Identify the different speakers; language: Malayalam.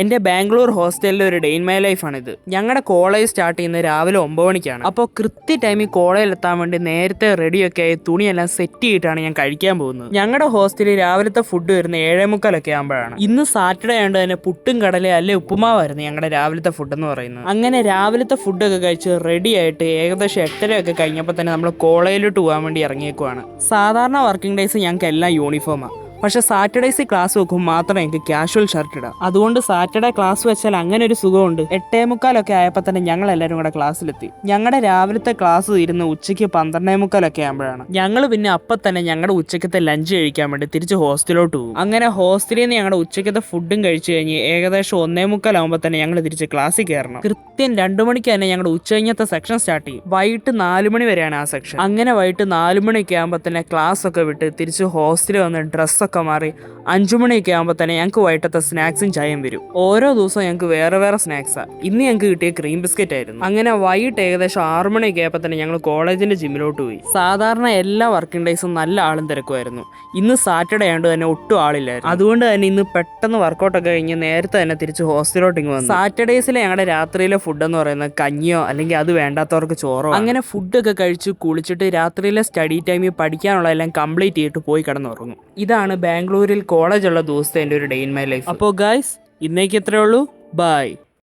Speaker 1: എൻ്റെ ബാംഗ്ലൂർ ഹോസ്റ്റലിലെ ഒരു ഡേ ഇൻ മൈ ലൈഫാണിത്. ഞങ്ങളുടെ കോളേജ് സ്റ്റാർട്ട് ചെയ്യുന്നത് രാവിലെ 9 മണിക്കാണ്. അപ്പോൾ കൃത്യ ടൈമിൽ കോളേജിൽ എത്താൻ വേണ്ടി നേരത്തെ റെഡിയൊക്കെ ആയി തുണിയെല്ലാം സെറ്റ് ചെയ്തിട്ടാണ് ഞാൻ കഴിക്കാൻ പോകുന്നത്. ഞങ്ങളുടെ ഹോസ്റ്റലിൽ രാവിലത്തെ ഫുഡ് വരുന്ന 7:45 ആകുമ്പോഴാണ്. ഇന്ന് സാറ്റർഡേ ആയതുകൊണ്ട് തന്നെ പുട്ടും കടലയും അല്ലെ ഉപ്പുമാവായിരുന്നു ഞങ്ങളുടെ രാവിലത്തെ ഫുഡ് എന്ന് പറയുന്നത്. അങ്ങനെ രാവിലത്തെ ഫുഡൊക്കെ കഴിച്ച് റെഡി ആയിട്ട് ഏകദേശം 8:30 കഴിഞ്ഞപ്പോൾ തന്നെ നമ്മൾ കോളേജിലോട്ട് പോകാൻ വേണ്ടി ഇറങ്ങിയേക്കുവാണ്. സാധാരണ വർക്കിംഗ് ഡേയ്സ് ഞങ്ങൾക്ക് എല്ലാം യൂണിഫോമാണ്. പക്ഷെ സാറ്റർഡേസ് ക്ലാസ് വെക്കും മാത്രമേ എനിക്ക് കാഷ്വൽ ഷർട്ട് ഇടാം. അതുകൊണ്ട് സാറ്റർഡേ ക്ലാസ് വെച്ചാൽ അങ്ങനെ ഒരു സുഖമുണ്ട്. 8:45 ആയപ്പോൾ തന്നെ ഞങ്ങൾ എല്ലാവരും കൂടെ ക്ലാസ്സിലെത്തി. ഞങ്ങളുടെ രാവിലത്തെ ക്ലാസ് തീരുന്ന ഉച്ചയ്ക്ക് 12:45 ആകുമ്പോഴാണ്. ഞങ്ങൾ പിന്നെ അപ്പം തന്നെ ഞങ്ങളുടെ ഉച്ചക്കത്തെ ലഞ്ച് കഴിക്കാൻ വേണ്ടി തിരിച്ച് ഹോസ്റ്റലിലോട്ട് പോകും. അങ്ങനെ ഹോസ്റ്റലിൽ നിന്ന് ഞങ്ങളുടെ ഉച്ചക്കത്തെ ഫുഡും കഴിച്ചു കഴിഞ്ഞ് ഏകദേശം 1:45 ആകുമ്പോൾ തന്നെ ഞങ്ങൾ തിരിച്ച് ക്ലാസ്സിൽ കയറണം. കൃത്യം 2 മണിക്ക് തന്നെ ഞങ്ങളുടെ ഉച്ചകഴിഞ്ഞത്തെ സെക്ഷൻ സ്റ്റാർട്ട് ചെയ്യും. വൈകിട്ട് 4 മണി വരെയാണ് ആ സെക്ഷൻ. അങ്ങനെ വൈകിട്ട് 4 മണിയൊക്കെ ആകുമ്പോൾ തന്നെ ക്ലാസ് ഒക്കെ വിട്ട് തിരിച്ച് ഹോസ്റ്റലിൽ വന്ന് ഡ്രസ്സൊക്കെ മാറി 5 മണിയൊക്കെ ആകുമ്പോൾ തന്നെ ഞങ്ങൾക്ക് വൈകിട്ടത്തെ സ്നാക്സും ചായയും വരും. ഓരോ ദിവസവും ഞങ്ങൾക്ക് വേറെ വേറെ സ്നാക്സാണ്. ഇന്ന് ഞങ്ങൾക്ക് കിട്ടിയ ക്രീം ബിസ്ക്കറ്റ് ആയിരുന്നു. അങ്ങനെ വൈകിട്ട് ഏകദേശം 6 മണിയൊക്കെ ആയപ്പോൾ തന്നെ ഞങ്ങൾ കോളേജിന്റെ ജിമ്മിലോട്ട് പോയി. സാധാരണ എല്ലാ വർക്കിംഗ് ഡേയ്സും നല്ല ആളും തിരക്കുമായിരുന്നു. ഇന്ന് സാറ്റർഡേ ആയതുകൊണ്ട് തന്നെ ഒട്ടും ആളില്ലായിരുന്നു. അതുകൊണ്ട് തന്നെ ഇന്ന് പെട്ടെന്ന് വർക്കൗട്ടൊക്കെ കഴിഞ്ഞ് നേരത്തെ തന്നെ തിരിച്ച് ഹോസ്റ്റലിലോട്ട് ഇങ്ങ് വന്നു. സാറ്റർഡേസിലെ ഞങ്ങളുടെ രാത്രിയിലെ ഫുഡ് എന്ന് പറയുന്നത് കഞ്ഞിയോ അല്ലെങ്കിൽ അത് വേണ്ടാത്തവർക്ക് ചോറോ. അങ്ങനെ ഫുഡൊക്കെ കഴിച്ച് കുളിച്ചിട്ട് രാത്രിയിലെ സ്റ്റഡി ടൈമിൽ പഠിക്കാനുള്ള എല്ലാം കംപ്ലീറ്റ് ചെയ്തിട്ട് പോയി കിടന്നുറങ്ങും. ഇതാണ് ബാംഗ്ലൂരിൽ കോളേജുള്ള ദിവസത്തെ എൻ്റെ ഒരു ഡേ ഇൻ മൈ ലൈഫ്. അപ്പോൾ ഗൈസ്, ഇന്നേക്ക് എത്രയേ ഉള്ളൂ. ബൈ.